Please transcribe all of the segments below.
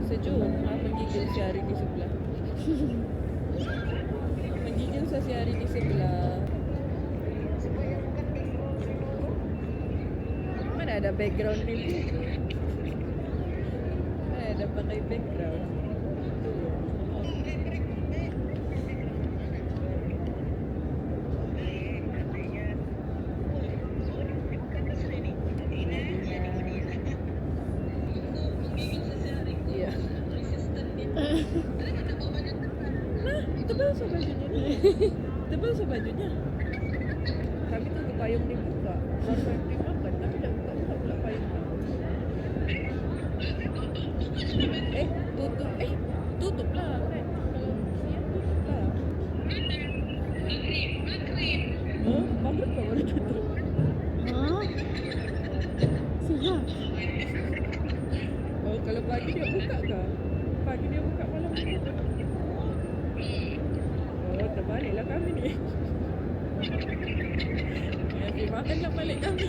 Sejuk menggigil sehari di sebelah. Menggigil sehari di sebelah. Mana ada background ni? Mana ada pakai background? Iya. Nah, tebal so bajunya ni. Tebal so bajunya. Kami tunggu payung dibuka. Baru yang dimakan, tapi dah buka pula payung. Tutup. Tutup lah kan. Kalau siang tutup lah. Maghrib kau baru tutup. Siap. Oh, kalau pagi dia buka ke? Pagi dia buka, malam dia tutup. Oh, terbaliklah kami ni. Ya, makanlah balik kami.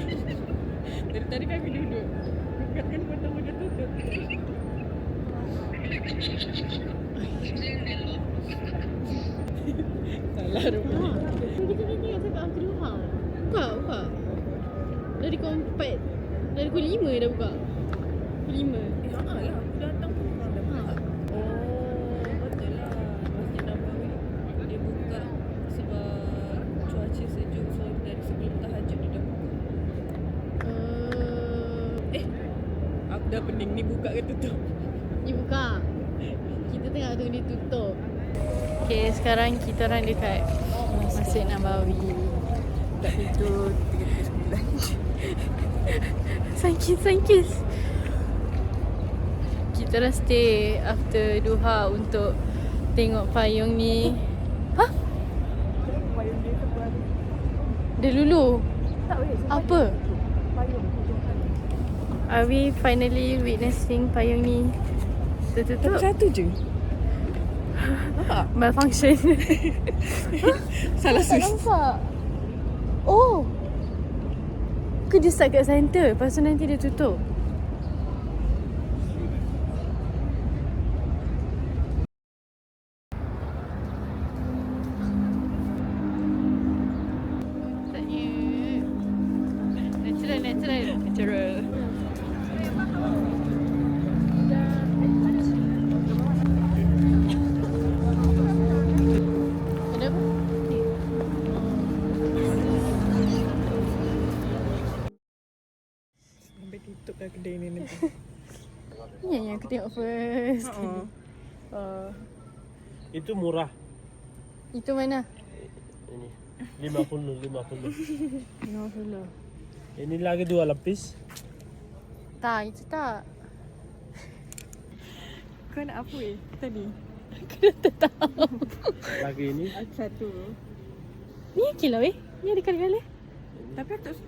Dari tadi kami duduk. Bukan potong dia tutup. Salah rumah. Kita ni tengok cakap aku dua. Buka. Dari pukul 4. Dari pukul 5 dah buka. Pukul 5. Lah, aku datang pun orang dah buka. Oh, betul lah. Masjid Nabawi dia buka sebab cuaca sejuk. So, dari sebelum tahajud dia dah buka. Aku dah pening ni, buka ke tutup? Dia buka. Kita tengok tu dia tutup. Okay, sekarang kita orang dekat Masjid Nabawi. Kat pintu 339. Sankis. Kita dah stay after duha untuk tengok payung ni. Hah? Payung dia sebelah ni. Dia lulu. Tak boleh. Apa? Payung hujung sana. Are we finally witnessing payung ni tertutup? Satu je. Nampak? Malfunction. Salah Tak sus. nampak. Oh. Ke dia start kat center, lepas tu nanti dia tutup. Natural. Ada apa? Sampai tutup dah kedai ni nanti. Ni yang aku tengok first. Itu murah. Itu mana? Ini 50. 50. Ini lagi 2 lapis. Tak, itu tak. Kau nak apa tadi? Lagi ini. Satu. Ni okey lah weh. Ni ada kali-kali. Tapi aku tak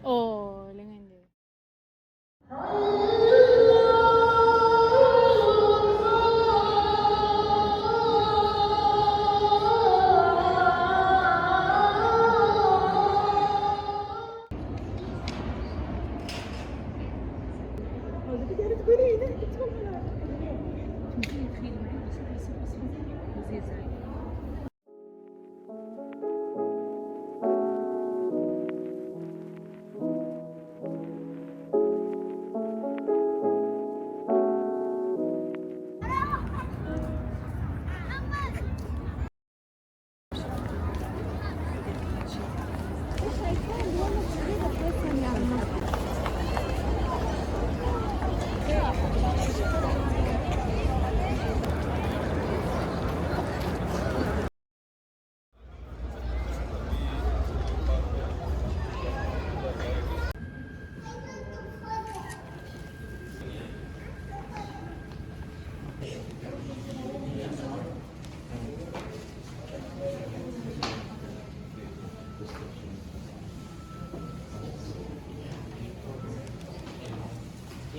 Oh, lengan dia.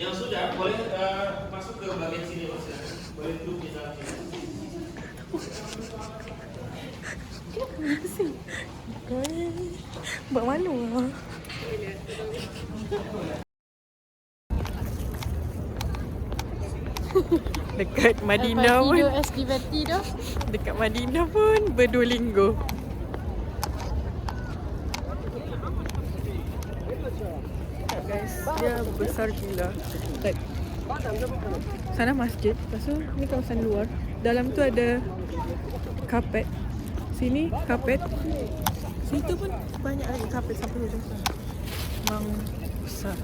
Yang sudah boleh masuk ke bagian sini mas ya. Boleh duduk di dalam sini. Buat malu lah. Dekat Madinah pun. Activity tu. Dekat Madinah pun berduolingo. Guys, dia besar gila. Like, sana masjid, lepas tu ni kawasan luar. Dalam tu ada kapet. Sini kapet. Situ pun banyak lagi kapet sampai hujung sana. Memang besar.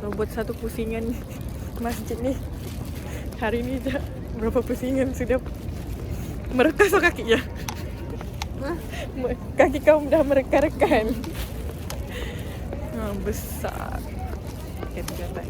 Kalau buat satu pusingan masjid ni, hari ni dah berapa pusingan sudah merekah kakinya. Kaki kau dah mereka-rekan. Besar. Okay, kelihatan.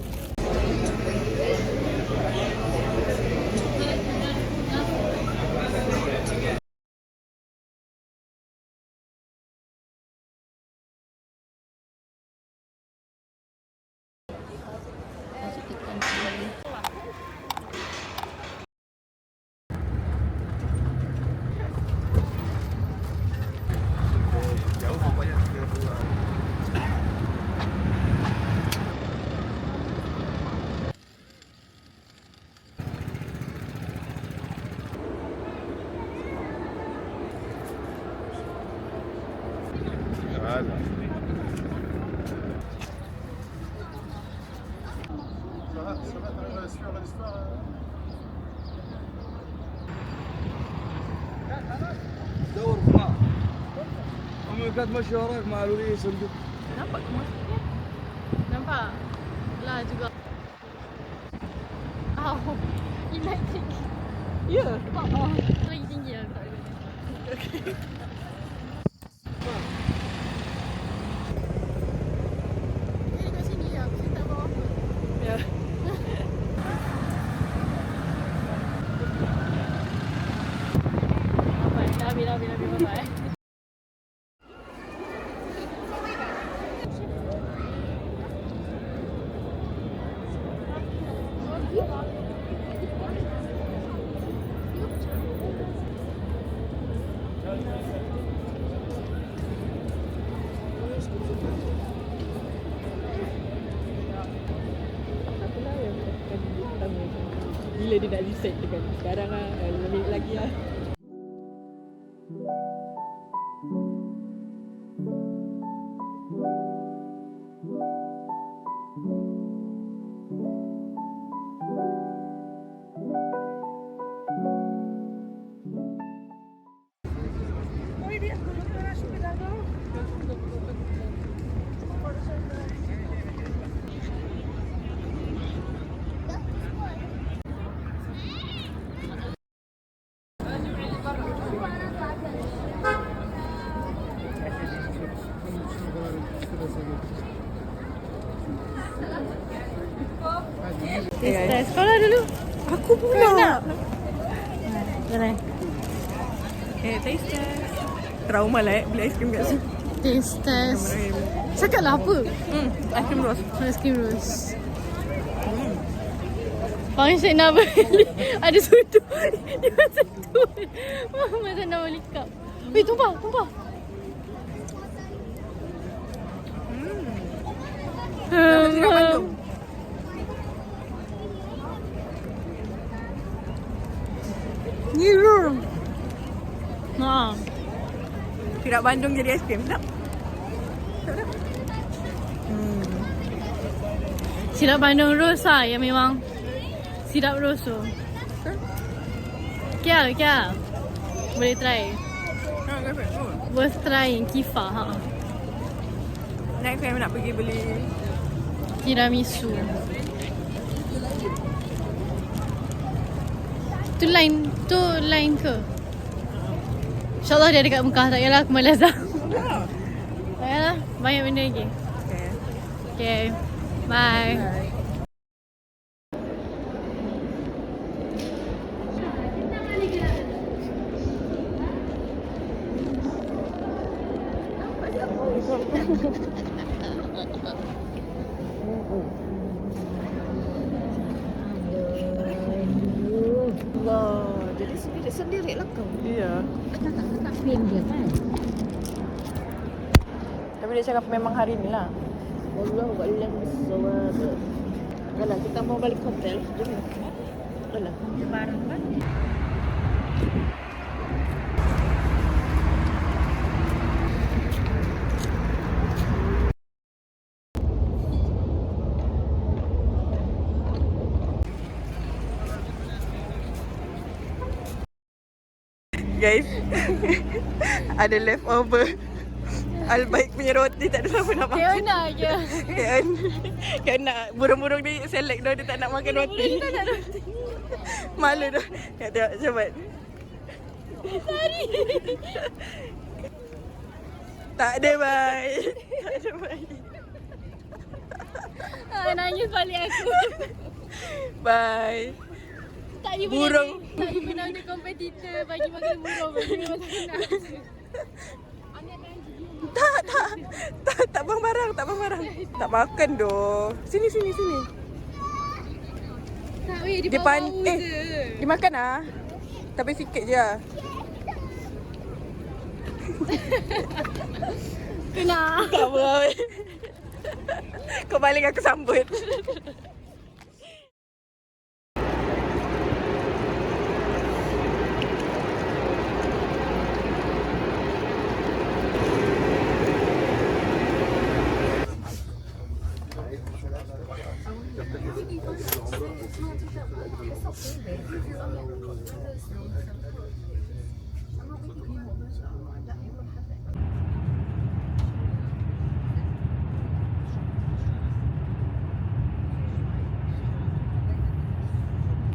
دور هناك هم كانت ماشيه وراك ما قالوا لي صندوق Nampak ke masjid? Nampak? Lah juga. Oh, elektrik. Ya. Lagi tinggi lah tak ada. Dia dekat sini lah, saya tak bawa apa. Ya. Dah habis, bye-bye. Apalah yang katakan pertama tu. Bila dia nak reset tu kan. Sekarang lah, 5 minit lagi lah. Test sekolah dulu. Aku pula. Jalan. Taste test. Trauma lah beli aiskrim kat sini. Test. Cakaplah apa? Aiskrim rose. Aiskrim rose. Function nak beli. Ada sudu. Dia macam tu. Macam nak beli cup. Weh, tumpah. Sirap Bandung. Ni lur. Ha. Sirap Bandung jadi aiskrim. Sedap. Sirap Bandung rose lah yang memang sirap rose tu. Kia. Boleh try. Worth trying Kifa. Ha. Next time nak pergi beli Tiramisu. Tu line ke? InsyaAllah dia dekat Mekah. Tak payahlah aku malas dah. Tak payahlah. Banyak benda lagi. Okay. Bye. Allah. Jadi Sendiri lah kau. Iya. Tak pin dia kan. Tapi dia cakap memang hari ni lah. Allah wa'alam bissawab. Kalau kita mau balik hotel, jadi alah, barang kan. Guys, ada leftover Albaik punya roti, tak ada siapa nak makan. Kaya nak je. Kan nak burung-burung ni select dah, dia tak nak makan roti. Tak nak roti. Malu dah. Nak tengok cepat. Sorry. Tak ada baik. Tak ada baik. Nangis balik aku. Bye. Tak ada Burung. Tak ada menang dia kompetitor bagi makan burung. Bagi makan nasi. Tak bang barang, tak bang barang. Tak makan doh. Sini. Tak weh, dia Dia bau je. dia makan ah. Tapi sikit je lah. Kena. Tak apa. Kau balik aku sambut.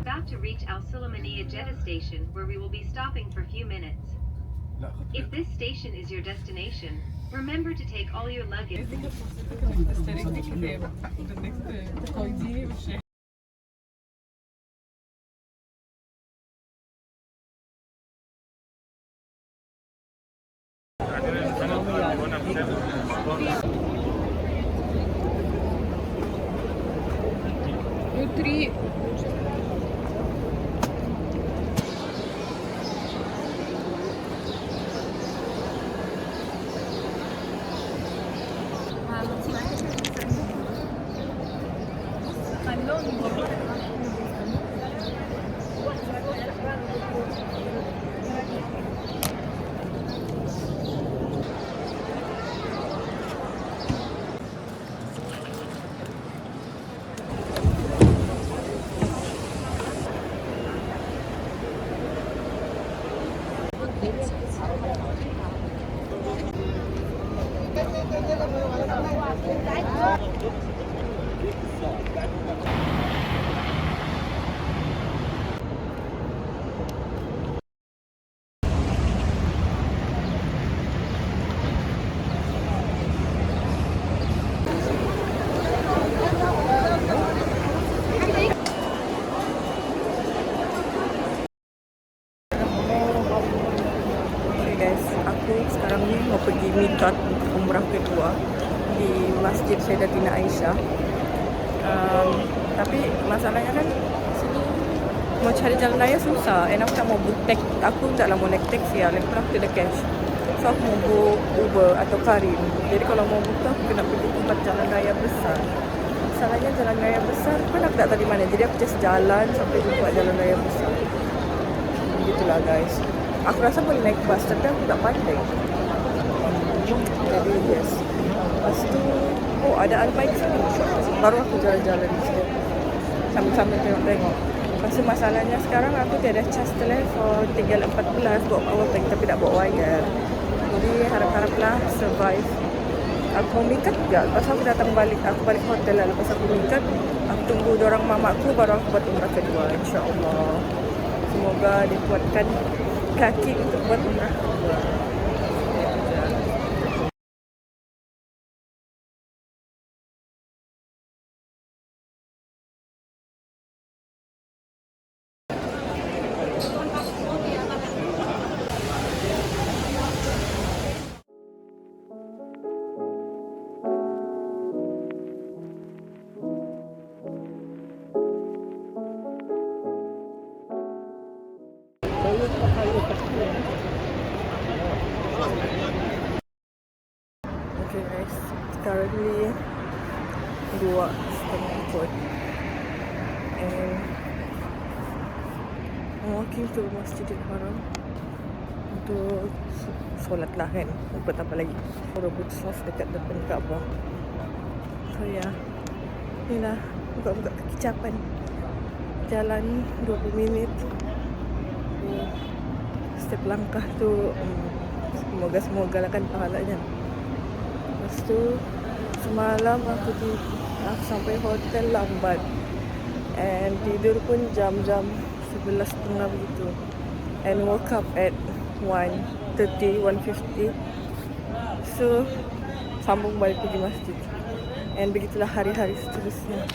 About to reach Al Sulaymaniyah Jeddah station, where we will be stopping for a few minutes. If this station is your destination, remember to take all your luggage. Putri. Sekarang ni mau pergi miqat untuk umrah kedua di Masjid Sayyidatina Aisyah. Tapi masalahnya kan sini mau cari jalan raya susah. And aku tak mau book taxi. Aku taklah mau naik taxi lah. Lepas aku ada cash. So aku mau book Uber atau Karim. Jadi kalau mau book tu aku kena pergi tempat jalan raya besar. Masalahnya jalan raya besar kan aku tak tahu di mana. Jadi aku just jalan sampai jumpa jalan raya besar. Begitulah guys. Aku rasa boleh naik bas tapi aku tak pandai. Jadi yes. Lepas tu, oh ada Albaik sini. Baru aku jalan-jalan di sini. Sambil-sambil tengok-tengok. Lepas tu masalahnya sekarang aku tiada charge telefon. Tinggal 14 bawa power bank tapi tak bawa wire. Jadi harap-haraplah survive. Aku mau mikat juga. Lepas aku datang balik. Aku balik hotel lah. Lepas aku mikat. Aku tunggu dorang mamaku baru aku buat umrah kedua. InsyaAllah. Semoga dikuatkan kaki untuk buat umrah kedua. walking to Masjidil Haram untuk solat lah kan. Buat apa lagi? Rebut saf dekat depan Kaabah. So ya, inilah buka-buka kekicapan. Jalan 20 minit. Setiap langkah tu semoga lah kan pahalanya. Lepas tu semalam aku sampai hotel lambat. And tidur pun jam-jam 11.30 begitu. And woke up at 1:50. So sambung balik pergi masjid. And begitulah hari-hari seterusnya.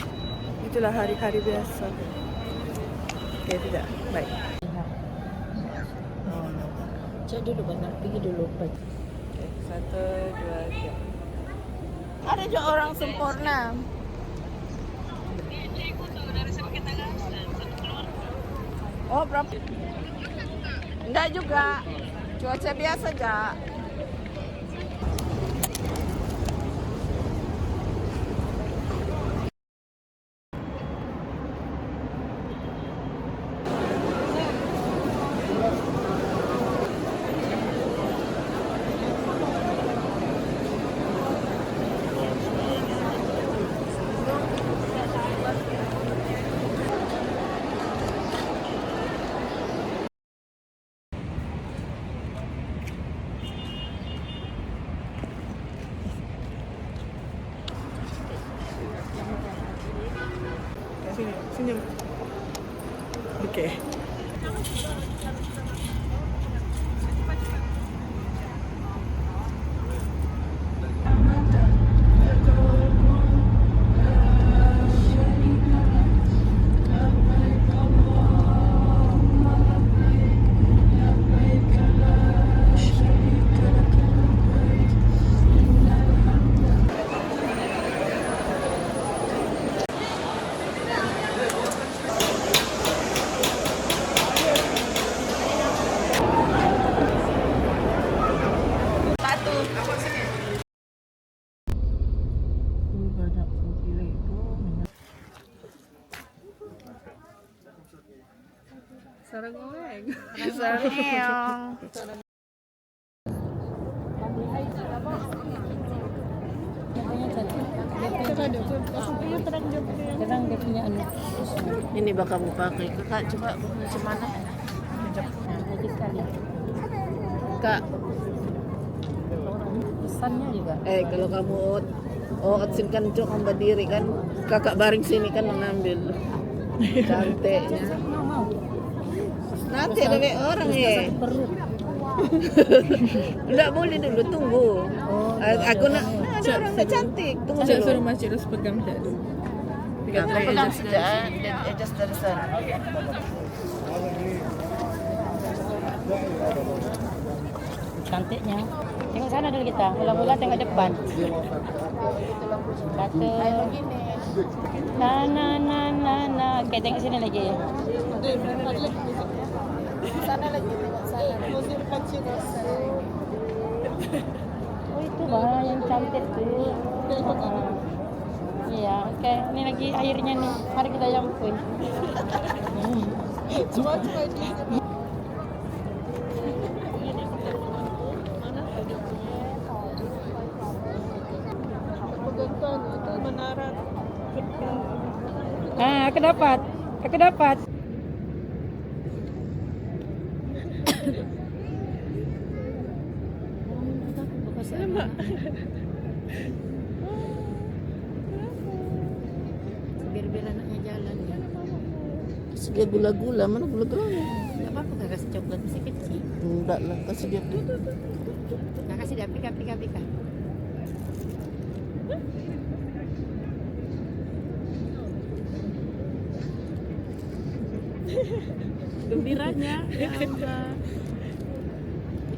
Itulah hari-hari biasa. Okay, tidak. Baik. Cek dulu benar, pergi dulu. Okay, 1, 2, 3. Ada juga orang sempurna. Oh, berapa? Enggak juga. Cuaca biasa aja. Sini, senyum. Okay. Sarang goreng. Sarang. Kadang dia punya anu. Ini bakal kamu pakai. Kakak coba macam mana? Lagi sekali. Kak, Pesannya juga. kalau kamu otsin kan cok kamu berdiri kan, kakak baring sini kan mengambil. Cantiknya. Nanti ada orang ya. Enggak boleh dulu, tunggu. Aku nak ada orang tak cantik. Tunggu Cik dulu. suruh Mas Cik Ros pegang Cik dulu. Aku pegang saja, dan adjust dari sana. Cantiknya. Tengok sana dulu kita. Mula-mula tengok depan. Kata. Na. Okay, tengok sini lagi. Sana lagi tengok sana. Oh itu bah yang cantik tu. Iya, oke. Ini lagi airnya nih. Mari kita campur. Cuma ini. Itu menara. Aku dapat. Aku dapat. Sama. Biar anaknya jalan ya. Dia gula-gula, mana gula-gulanya? Enggak apa-apa Kak, kasih coklat masih kecil. Enggak lah, kasih dia tuh. Kak kasih dia pika. Gembiranya. Ya Allah.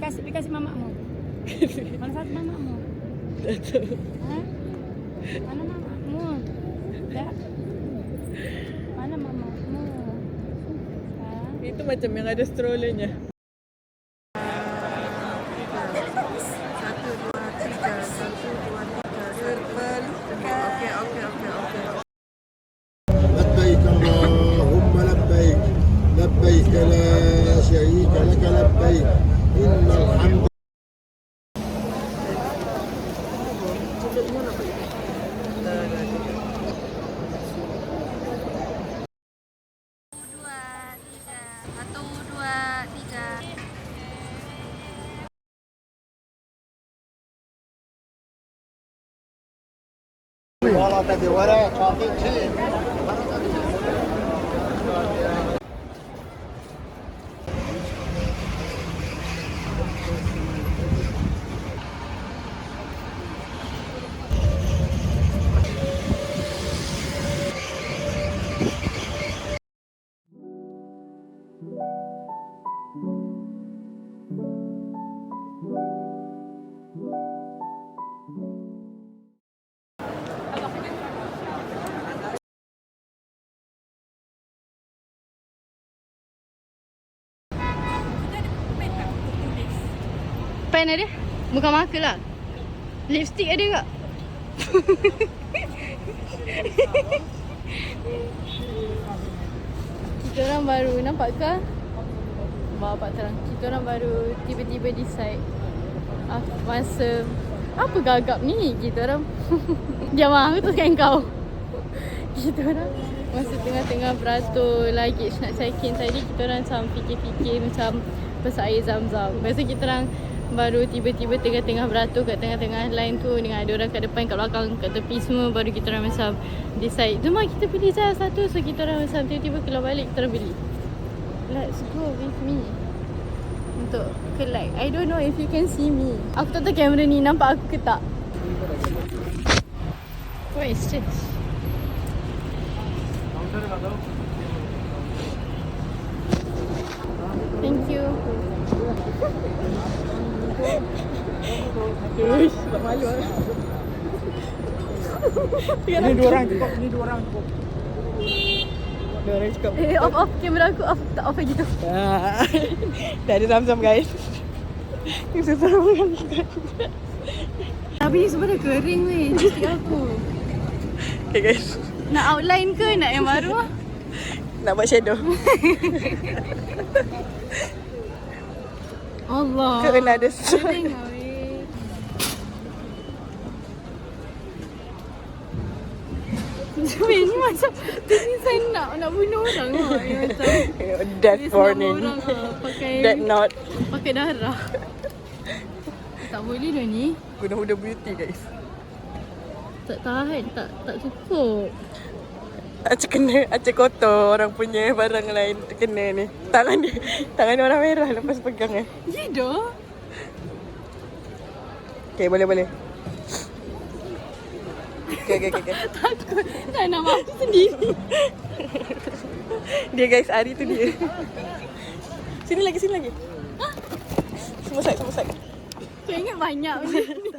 Dikasih mamamu. Mana satu mamamu? Hah? Mana mamamu? Ya. Mana mamamu? Itu macam yang ada strollernya. 1, 2, 3. لبيك اللهم لبيك لبيك لا Pen ada? Bukan marker lah. Lipstick ada tak? Kita orang baru nampak ke? Bapak terang. Kita orang baru tiba-tiba decide masa apa gagap ni kita orang. Diam lah, aku teruskan kau. Kita orang masa tengah-tengah beratur luggage nak check-in tadi, kita orang macam fikir-fikir macam pesak air zam-zam. Lepas tu kita orang baru tiba-tiba tengah-tengah beratur kat tengah-tengah line tu dengan ada orang kat depan, kat belakang, kat tepi semua. Baru kita orang macam decide, jom lah kita pilih je satu. So kita orang macam tiba-tiba keluar balik, kita orang beli. Let's go with me untuk collect. I don't know if you can see me. Aku tak tahu kamera ni nampak aku ke tak. What is this? Thank you. Uish, tak malu lah. Ini 2 orang cukup. Ini 2 orang cukup. 2 orang cukup. Off kamera aku. Tak off lagi tu. Dah ada zam-zam guys. Ini seseorang orang. Tapi ni semua dah kering weh. Lipstick aku. Okay guys. Nak outline ke nak yang baru? Nak buat shadow. Allah. Kena ada Tengok weh. Weh ni macam tulisan nak bunuh orang lah. Ni macam death tulis warning. nama orang lah, pakai Death note. pakai darah. Tak boleh dah ni. Guna Huda Beauty guys. Tak tahan, tak cukup. Acik kotor orang punya barang lain terkena ni. Tangan dia orang merah lepas pegang eh. Ya dah. Okay, boleh. Okay. Takut. Tak nak mati sendiri. Dia guys, Ari tu dia. Sini lagi. Semua side. Kau ingat banyak benda ni.